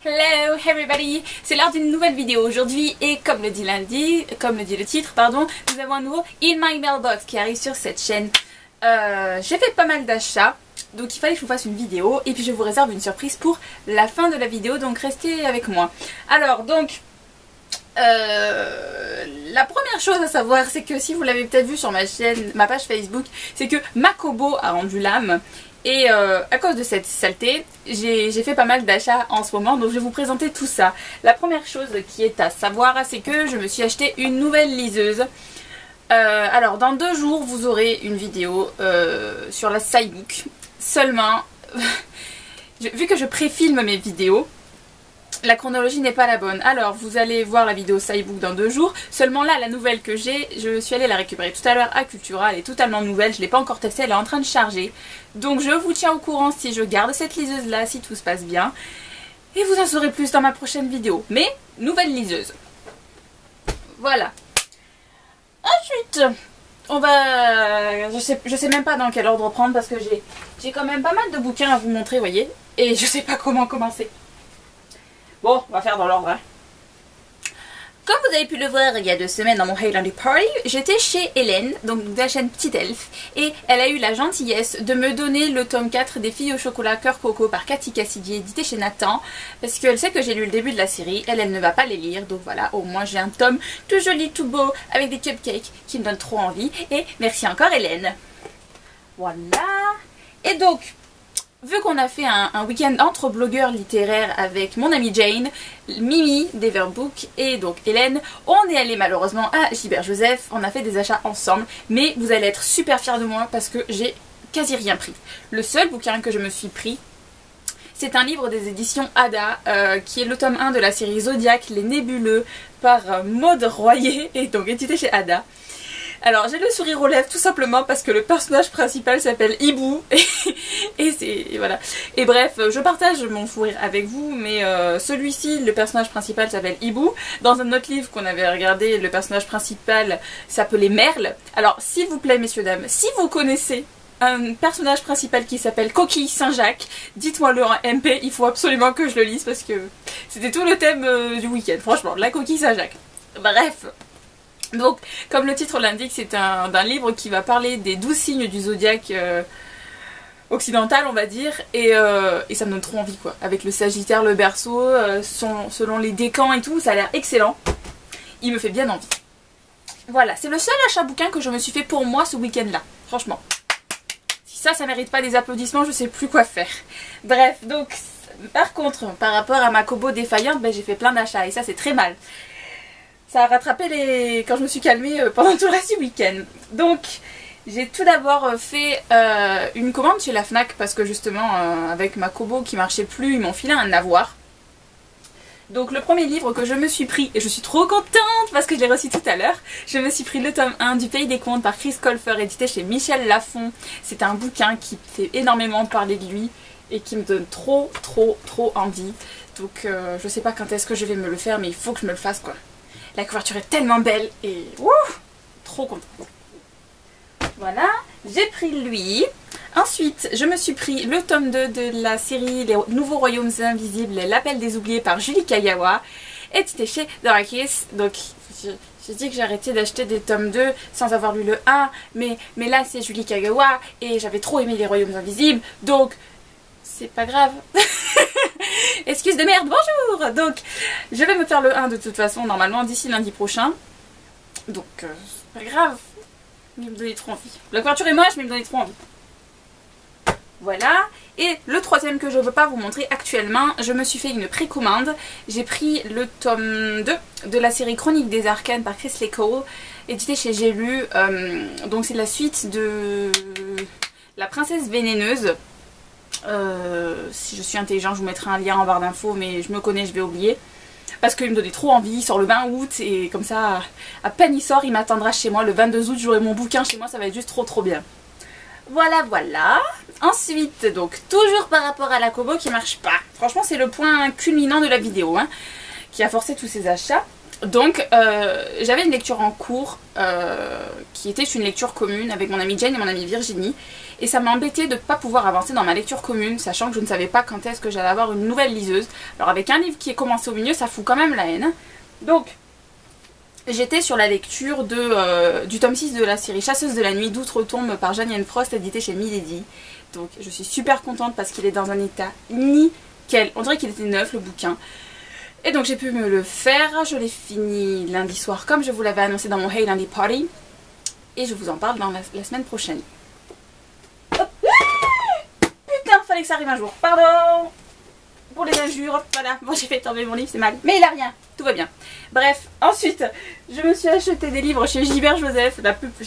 Hello everybody, c'est l'heure d'une nouvelle vidéo aujourd'hui et comme le dit le titre, pardon, nous avons un nouveau In My Mailbox qui arrive sur cette chaîne. J'ai fait pas mal d'achats, donc il fallait que je vous fasse une vidéo et puis je vous réserve une surprise pour la fin de la vidéo, donc restez avec moi. Alors donc, la première chose à savoir, c'est que si vous l'avez peut-être vu sur ma page Facebook, c'est que Makobo a rendu l'âme. Et à cause de cette saleté, j'ai fait pas mal d'achats en ce moment, donc je vais vous présenter tout ça. La première chose qui est à savoir, c'est que je me suis acheté une nouvelle liseuse. Alors dans 2 jours, vous aurez une vidéo sur la Cybook. Seulement, vu que je préfilme mes vidéos, la chronologie n'est pas la bonne. Alors vous allez voir la vidéo Cybook dans 2 jours. Seulement là, la nouvelle que j'ai, je suis allée la récupérer tout à l'heure à Cultura. Elle est totalement nouvelle, je ne l'ai pas encore testée, elle est en train de charger. Donc je vous tiens au courant si je garde cette liseuse là, si tout se passe bien. Et vous en saurez plus dans ma prochaine vidéo. Mais, nouvelle liseuse. Voilà. Ensuite, on va... Je sais même pas dans quel ordre prendre parce que j'ai quand même pas mal de bouquins à vous montrer, vous voyez. Et je sais pas comment commencer. Bon, on va faire dans l'ordre. Hein. Comme vous avez pu le voir il y a 2 semaines dans mon Highlander Party, j'étais chez Hélène, donc de la chaîne Petite Elfe, et elle a eu la gentillesse de me donner le tome 4 des Filles au chocolat Cœur Coco par Cathy Cassidy, édité chez Nathan, parce qu'elle sait que j'ai lu le début de la série, elle ne va pas les lire, donc voilà, au moins j'ai un tome tout joli, tout beau, avec des cupcakes qui me donnent trop envie, et merci encore Hélène. Voilà, et donc... Vu qu'on a fait un week-end entre blogueurs littéraires avec mon amie Jane, Mimi d'Everbook et donc Hélène, on est allé malheureusement à Gilbert Joseph, on a fait des achats ensemble, mais vous allez être super fiers de moi parce que j'ai quasi rien pris. Le seul bouquin que je me suis pris, c'est un livre des éditions Ada, qui est le tome 1 de la série Zodiac, Les Nébuleux, par Maud Royer, et donc édité chez Ada. Alors j'ai le sourire aux lèvres tout simplement parce que le personnage principal s'appelle Hibou et voilà. Et bref, je partage mon fou rire avec vous, mais celui-ci, le personnage principal s'appelle Hibou. Dans un autre livre qu'on avait regardé, le personnage principal s'appelait Merle. Alors s'il vous plaît messieurs dames, si vous connaissez un personnage principal qui s'appelle Coquille Saint-Jacques, dites-moi le en MP, il faut absolument que je le lise parce que c'était tout le thème du week-end, franchement, la Coquille Saint-Jacques. Bref. Donc, comme le titre l'indique, c'est d'un livre qui va parler des 12 signes du zodiaque occidental, on va dire, et ça me donne trop envie, quoi. Avec le Sagittaire, le Berceau, selon les décans et tout, ça a l'air excellent. Il me fait bien envie. Voilà, c'est le seul achat bouquin que je me suis fait pour moi ce week-end-là, franchement. Si ça mérite pas des applaudissements, je sais plus quoi faire. Bref, donc, par contre, par rapport à ma Kobo défaillante, ben, j'ai fait plein d'achats, et ça c'est très mal. Ça a rattrapé quand je me suis calmée pendant tout le reste du week-end. Donc j'ai tout d'abord fait une commande chez la Fnac parce que justement avec ma Kobo qui marchait plus, ils m'ont filé un avoir. Donc le premier livre que je me suis pris, et je suis trop contente parce que je l'ai reçu tout à l'heure, je me suis pris le tome 1 du Pays des Contes par Chris Colfer, édité chez Michel Lafon. C'est un bouquin qui fait énormément parler de lui et qui me donne trop envie. Donc je sais pas quand est-ce que je vais me le faire, mais il faut que je me le fasse quoi. La couverture est tellement belle et trop contente. Voilà, j'ai pris lui. Ensuite, je me suis pris le tome 2 de la série Les Nouveaux Royaumes Invisibles, L'Appel des Oubliés par Julie Kagawa, édité chez Dorakis. Donc, j'ai dit que j'arrêtais d'acheter des tomes 2 sans avoir lu le 1, mais là c'est Julie Kagawa et j'avais trop aimé Les Royaumes Invisibles, donc c'est pas grave. Excuse de merde, bonjour. Donc, je vais me faire le 1 de toute façon, normalement, d'ici lundi prochain. Donc, c'est pas grave. Il me donnait trop envie. La couverture est moche, mais il me donnait trop envie. Voilà. Et le troisième que je ne veux pas vous montrer actuellement, je me suis fait une précommande. J'ai pris le tome 2 de la série Chronique des Arcanes par Chris Cole, édité chez J'ai lu. Donc, c'est la suite de La Princesse Vénéneuse. Si je suis intelligente, je vous mettrai un lien en barre d'infos, mais je me connais, je vais oublier. Parce qu'il me donnait trop envie, il sort le 20 août, et comme ça, à peine il sort, il m'attendra chez moi. Le 22 août, j'aurai mon bouquin chez moi, ça va être juste trop bien. Voilà. Ensuite, donc, toujours par rapport à la Kobo qui marche pas. Franchement, c'est le point culminant de la vidéo, hein, qui a forcé tous ces achats. Donc j'avais une lecture en cours qui était une lecture commune avec mon amie Jane et mon amie Virginie. Et ça m'embêtait de ne pas pouvoir avancer dans ma lecture commune, sachant que je ne savais pas quand est-ce que j'allais avoir une nouvelle liseuse. Alors avec un livre qui est commencé au milieu, ça fout quand même la haine. Donc j'étais sur la lecture du tome 6 de la série Chasseuse de la nuit d'Outre-tombe par Jeanne Frost, édité chez Milady. Donc je suis super contente parce qu'il est dans un état nickel. On dirait qu'il était neuf le bouquin. Et donc j'ai pu me le faire, je l'ai fini lundi soir comme je vous l'avais annoncé dans mon Hey Lundi Party. Et je vous en parle dans la semaine prochaine. Hop. Putain, fallait que ça arrive un jour, pardon pour les injures, voilà, moi j'ai fait tomber mon livre, c'est mal. Mais il a rien, tout va bien. Bref, ensuite, je me suis acheté des livres chez Gilbert Joseph.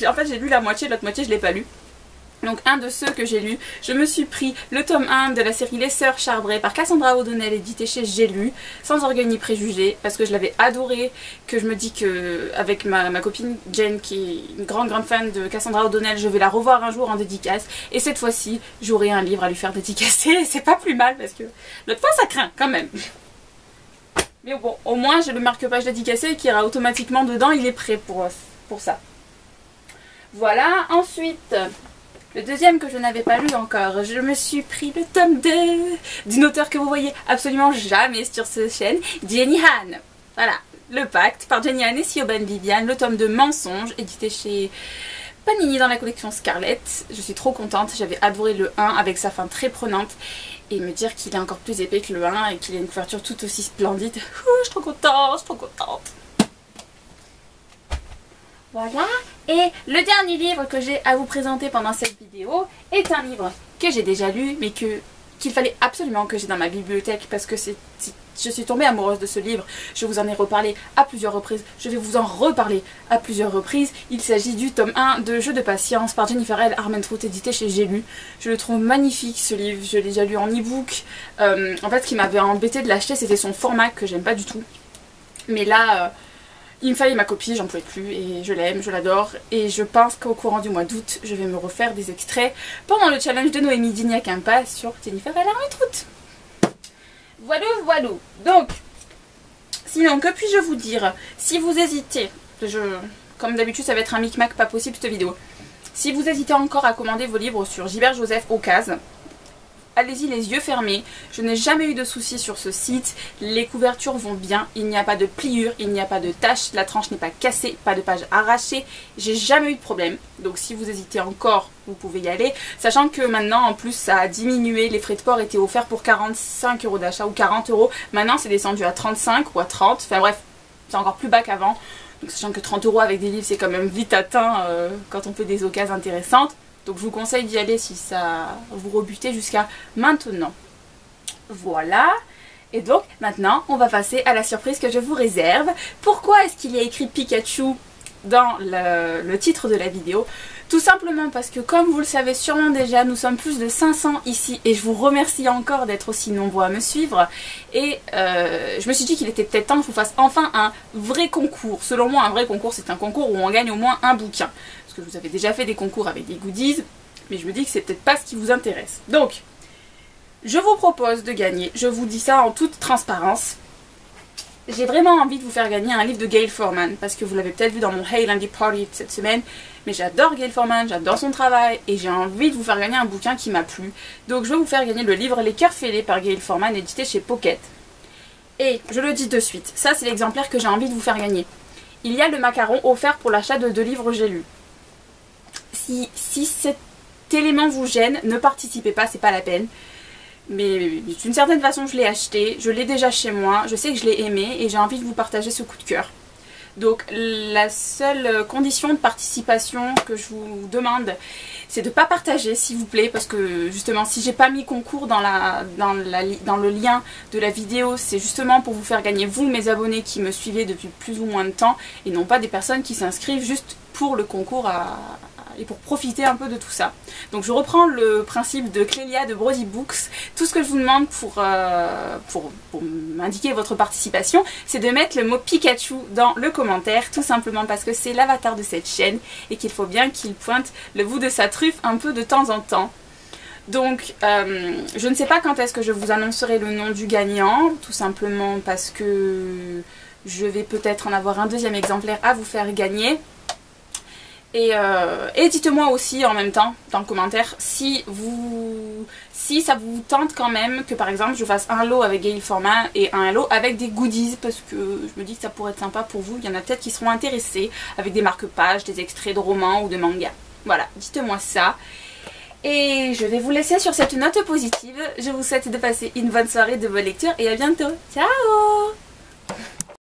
En fait j'ai lu la moitié, l'autre moitié je l'ai pas lu. Donc un de ceux que j'ai lu, je me suis pris le tome 1 de la série Les Sœurs Charbret par Cassandra O'Donnell, édité chez J'ai lu, sans orgueil ni préjugés, parce que je l'avais adoré, que je me dis que avec ma copine Jen, qui est une grande fan de Cassandra O'Donnell, je vais la revoir un jour en dédicace, et cette fois-ci, j'aurai un livre à lui faire dédicacer, c'est pas plus mal, parce que l'autre fois ça craint quand même. Mais bon, au moins j'ai le marque-page dédicacé qui ira automatiquement dedans, il est prêt pour ça. Voilà, ensuite... Le deuxième que je n'avais pas lu encore, je me suis pris le tome 2 d'une auteure que vous voyez absolument jamais sur cette chaîne, Jenny Han. Voilà, Le Pacte par Jenny Han et Siobhan Vivian, le tome de Mensonges, édité chez Panini dans la collection Scarlet. Je suis trop contente, j'avais adoré le 1 avec sa fin très prenante. Et me dire qu'il est encore plus épais que le 1 et qu'il a une couverture tout aussi splendide. Je suis trop contente, je suis trop contente. Voilà, et le dernier livre que j'ai à vous présenter pendant cette vidéo est un livre que j'ai déjà lu, mais qu'il fallait absolument que j'ai dans ma bibliothèque parce que je suis tombée amoureuse de ce livre. Je vous en ai reparlé à plusieurs reprises, je vais vous en reparler à plusieurs reprises. Il s'agit du tome 1 de Jeux de patience par Jennifer L. Armentrout, édité chez J'ai lu. Je le trouve magnifique ce livre, je l'ai déjà lu en e-book. En fait, ce qui m'avait embêté de l'acheter, c'était son format que j'aime pas du tout. Mais là... il me fallait ma copie, j'en pouvais plus et je l'aime, je l'adore et je pense qu'au courant du mois d'août, je vais me refaire des extraits pendant le challenge de Noémie Dignac-Impas sur Jennifer L. Armentrout. Voilà, voilà. Donc, sinon, que puis-je vous dire? Si vous hésitez, comme d'habitude ça va être un micmac pas possible cette vidéo. Si vous hésitez encore à commander vos livres sur Gilbert Joseph au CAS, allez-y les yeux fermés, je n'ai jamais eu de soucis sur ce site, les couvertures vont bien, il n'y a pas de pliure, il n'y a pas de taches, la tranche n'est pas cassée, pas de page arrachée, j'ai jamais eu de problème. Donc si vous hésitez encore, vous pouvez y aller, sachant que maintenant en plus ça a diminué, les frais de port étaient offerts pour 45 € d'achat ou 40 €, maintenant c'est descendu à 35 ou à 30, enfin bref, c'est encore plus bas qu'avant. Donc sachant que 30 € avec des livres c'est quand même vite atteint quand on fait des occasions intéressantes. Donc je vous conseille d'y aller si ça vous rebutait jusqu'à maintenant. Voilà. Et donc maintenant on va passer à la surprise que je vous réserve. Pourquoi est-ce qu'il y a écrit Pikachu dans le titre de la vidéo? Tout simplement parce que comme vous le savez sûrement déjà, nous sommes plus de 500 ici et je vous remercie encore d'être aussi nombreux à me suivre. Et je me suis dit qu'il était peut-être temps que je vous fasse enfin un vrai concours. Selon moi un vrai concours c'est un concours où on gagne au moins un bouquin. Parce que vous avez déjà fait des concours avec des goodies, mais je me dis que c'est peut-être pas ce qui vous intéresse. Donc, je vous propose de gagner, je vous dis ça en toute transparence. J'ai vraiment envie de vous faire gagner un livre de Gayle Forman, parce que vous l'avez peut-être vu dans mon Hey Lundi Party cette semaine, mais j'adore Gayle Forman, j'adore son travail, et j'ai envie de vous faire gagner un bouquin qui m'a plu. Donc je vais vous faire gagner le livre Les Cœurs Fêlés par Gayle Forman, édité chez Pocket. Et je le dis de suite, ça c'est l'exemplaire que j'ai envie de vous faire gagner. Il y a le macaron offert pour l'achat de 2 livres J'ai lu. Si cet élément vous gêne, ne participez pas, c'est pas la peine. Mais d'une certaine façon je l'ai acheté, je l'ai déjà chez moi, je sais que je l'ai aimé et j'ai envie de vous partager ce coup de cœur. Donc la seule condition de participation que je vous demande, c'est de ne pas partager s'il vous plaît, parce que justement si j'ai pas mis concours dans le lien de la vidéo, c'est justement pour vous faire gagner vous mes abonnés qui me suivez depuis plus ou moins de temps et non pas des personnes qui s'inscrivent juste pour le concours et pour profiter un peu de tout ça. Donc je reprends le principe de Clélia de Brody Books. Tout ce que je vous demande pour m'indiquer votre participation, c'est de mettre le mot Pikachu dans le commentaire, tout simplement parce que c'est l'avatar de cette chaîne et qu'il faut bien qu'il pointe le bout de sa truffe un peu de temps en temps. Donc je ne sais pas quand est-ce que je vous annoncerai le nom du gagnant, tout simplement parce que je vais peut-être en avoir un deuxième exemplaire à vous faire gagner. Et dites-moi aussi en même temps dans le commentaire si ça vous tente quand même que par exemple je fasse un lot avec Gail Forman et un lot avec des goodies, parce que je me dis que ça pourrait être sympa pour vous. Il y en a peut-être qui seront intéressés, avec des marque-pages, des extraits de romans ou de mangas. Voilà, dites-moi ça. Et je vais vous laisser sur cette note positive. Je vous souhaite de passer une bonne soirée, de bonne lecture et à bientôt. Ciao!